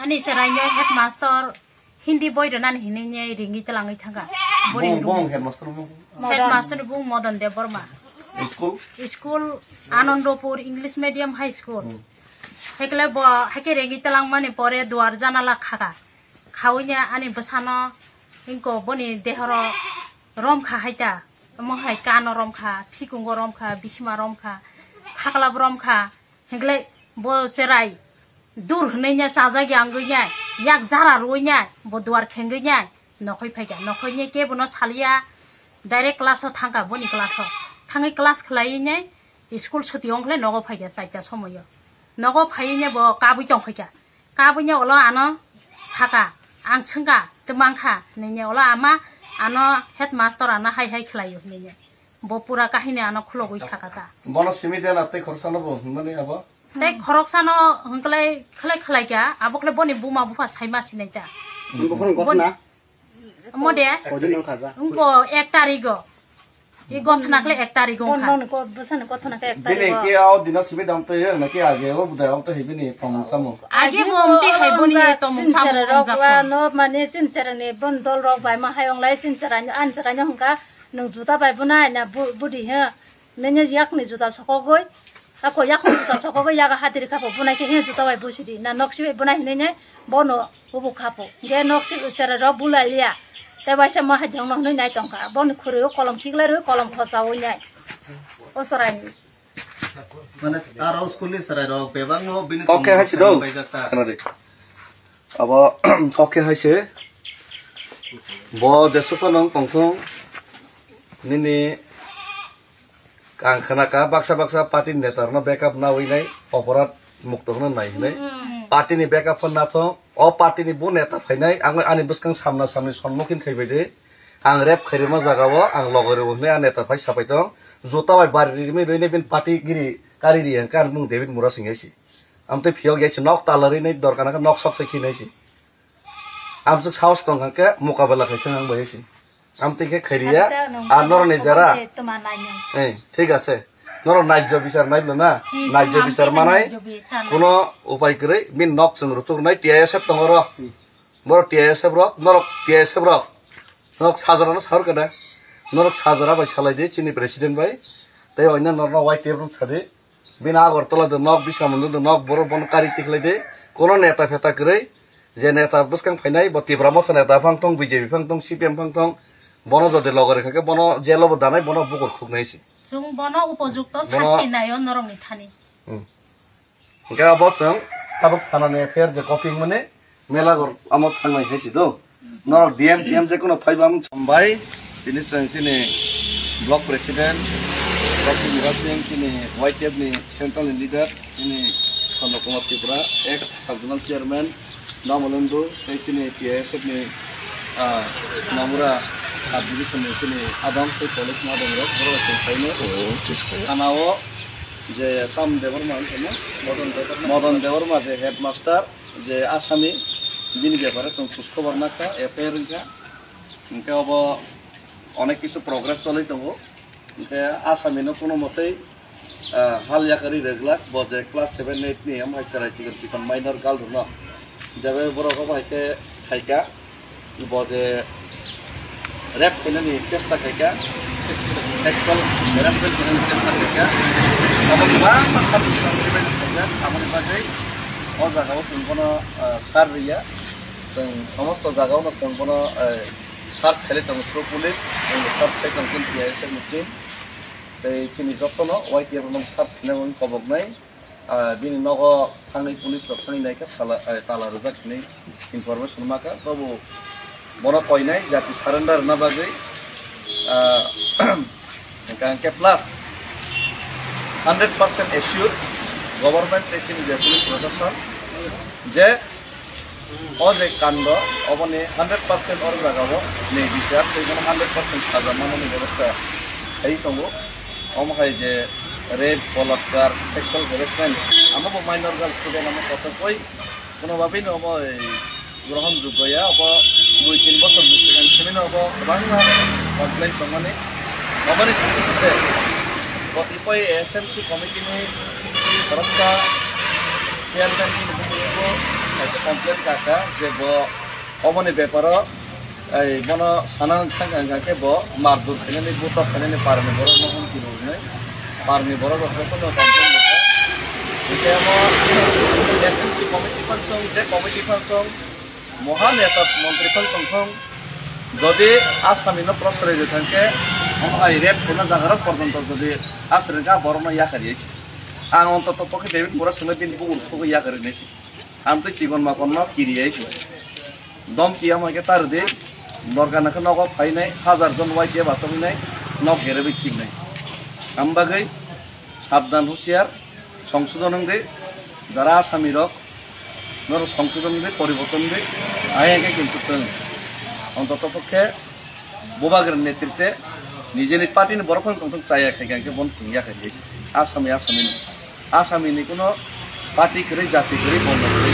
Ani serainya headmaster Hindi boy renan hininya ringi telangi thanga. Bong Headmaster bung Madan Dev Burma. School Anandopur English Medium High School. Hekle bo heke ringi telang mani pore duar janala khaga. Khawnya ani besano inko boni dehoro rom kha haita. Mohai kano rom kha, phikungo rom kha, bisma rom kha, khakla rom kha. Hekle bo serai dur hnenya sajagi anggunya yak jara roinya bo duar khenggunya nokhoi phaiga nokhoinya ke bono salia direct class o thangka boni class o thangai class khlainya school chuti ongle nogo phaiga saita somoyo nogo phainya bo kabui tongkhaiga kabunya ola ano saka ang chunga temangkha nenya ola ama ano headmaster ana hai hai khlayo nenya bo pura kahini ano khulogoi sakata bono simide na te khorsano bo mane aba Dek khoroksano hengklai khlai kya abokle boni buma bufa saima sinaita Bukan gotna mode odin khaja unko 1 tarigo I gotna kle 1 tarigo kha Bon ko besan gotna ka 1 bene ke ao dina sibe dam te na ke age o budai am te hebini tom samo age bomte haiboni tom samo rokwa no mane sincerane bon dol rok bai ma hayong lai sincerane an saranya hongka nung juta bai buna na budi he nenya yak ni juta sokogoi Ako yak juta sokogoi yaga hatir kapo buna ke he juta bai busidi na noksi bai buna hine bono bubu kapo ge noksi uchara ro bula lia te bai sa ma hajang no nai tongka bon khuru kolom thiglar kolom khosawo nyai osarani Mana aro school ni sarai rok bebang no bin okay ha sido kanade aba okay ha se bo jesuko nong tongthong nini kang khana ka baksa party netar no backup na winai operat mukto no nai nai party ni backup na tho o party ni bu neta phainai ang ani buskang samna samni sonmukhin khaibaide ang rep khairima jagawo ang logore bo ne neta phai sapai tong jota bai bari mi roine bin party giri kari ri kan mung David Mura singaisi amte phio gesi nok talari nei dorkana ka nok sok sekhi naisi amjuk saus tong ka mukabala khaithang ang baisi amte ke khairia ar nor ne jara ঠিক আছে নর nice বিচার নাইলো না nice বিচার মানাই কোন উপায় করে বিন নক সং রতুর নাই টিআইএসএফ তংর বড় টিআইএসএফ রক নরক টিআইএসএফ রক নক সাজারানো সার কাদা নরক সাজারা বাই সালাই দে চিনি প্রেসিডেন্ট বাই তাই অন্য নর ওয়াই টেবল ছাদে বিন আগরতলা দ নক বিসামন্দ দ নক বড় বনকারি তিখলাই দে কোন নেতা ফেতা করে যে নেতা বুসকাং ফাইনাই বতিব্রা মথ নেতা ফাংতং বিজেপি ফাংতং সিপিএম ফাংতং বন যদি লগরে থাকে বন জেলব দানাই বন বুকুর খুব নাইছি जों बनो उपयुक्त शास्ति नायो नरंनि थानि गा बसं ताबक थानाने फेर जे कॉफी मने मेलागर आमत थांनाय हेसि दो नर डीएम टीएम जे कोनो फाइबाम छमबाय तिनि संसिने block president doctor Miraj Singh तिनि वाइटेब नि सेंट्रल लीडर तिनि सनो Kumar Tripura ex subzonal chairman नामलंदो तिनि पीएसएफ नि नामुरा Division sini Adam से कॉलेज में आदम रख बड़ा संस्थान अनावो जे काम देवरमा है ना मदन देवरमा जे हेडमास्टर जे आसामी बिनि ব্যাপারে संसुस खबर ना का एफआईआर का इनका अब अनेक किछु प्रोग्रेस चलै दंगो इनका आसामी न कोनो मते हाल याकरी रेगुलार बजे क्लास 7 8 नि हम हाइचाराय चिकन माइनर गाल न जाबे बरको भाइके खाइका बजे रैप खेलने चेष्टा खाइका सेक्सुअल हेरासमेंट खेलने चेष्टा खाइका अब गोबां साबसिक्वेन्ट खाइका खामानि बागै अ जागाव जों बनो सार रिया जों समस्त जागावनो जों बनो सार्च खालामदों थ्रु पुलिस सार्च खालामदों पीआईएसएफ नि टीम दै चिनि जतनो वाइटिआर नं सार्च खालामनाय खबरनाय बिनि नगो थांनाय पुलिस थांनाय नायका ताला रोजाखनै इनफरमेशन माका तबो बनो कोइनाय जाति सरेंडर ना बागै कांके प्लस 100% एश्योर गवर्नमेंट टेसिन जे पुलिस प्रशासन जे अजे कांड अबने 100% और जागाव ने बिचार तेगन 100% साजा माननि व्यवस्था थाइ दंगो अमहाय जे रेप बलात्कार सेक्सुअल हेरासमेंट आमबो माइनर गर्ल स्टुडेंट आम कत कोइ कोनो भाबे न अब ग्रहण जुगया अब 2-3 বছর बुसगान सेमिनार अब गोबां कमप्लेन दंगने अबनि साथे कतिपय एसएमसी कमिटी नि तरफा चेयरमैन की को কমপ্লেন কাকা যে অবনি ব্যাপারও এই বন সানান থাকা ব মারদুর খেলে বুতা খেলে পারনি বড় নহন কি রুনে পারনি বড় কথা কোনো কমপ্লেন এটা আমার এসএনসি কমিটি ফাংশন যে কমিটি ফাংশন মহানেতা মন্ত্রী ফাংশন যদি আসামিনো প্রশ্রয় যে থাকে রেপ কোনো জায়গার পর্যন্ত যদি আশ্রয়কা বড় না ইয়া করিয়েছে আং অন্তত পক্ষে ডেভিড পুরা সঙ্গে দিন বুকুর ইয়া করে নিয়েছি আমি তো চিকন মাকন না কিরিয়েছি দম কি আমাকে তার দে দরকার নাকি নগ ফাইনাই 1000 জন ওয়াইকে বাসনাই নগ ঘেরেবে ঠিক নাই আমবাগৈ সাবধান হুঁশিয়ার সংশোধন দে যারা আসামি রক নর সংশোধন দে পরিবর্তন দে আগে কিন্তু অন্তত পক্ষে বোবাগের নেতৃত্বে নিজের পার্টির বড় ফাংশন চাইয়া খাইকে বন চিংয়া খাইয়েছে আসামি আসামিনি কোনো পার্টি করে জাতি করে বন্ধ করে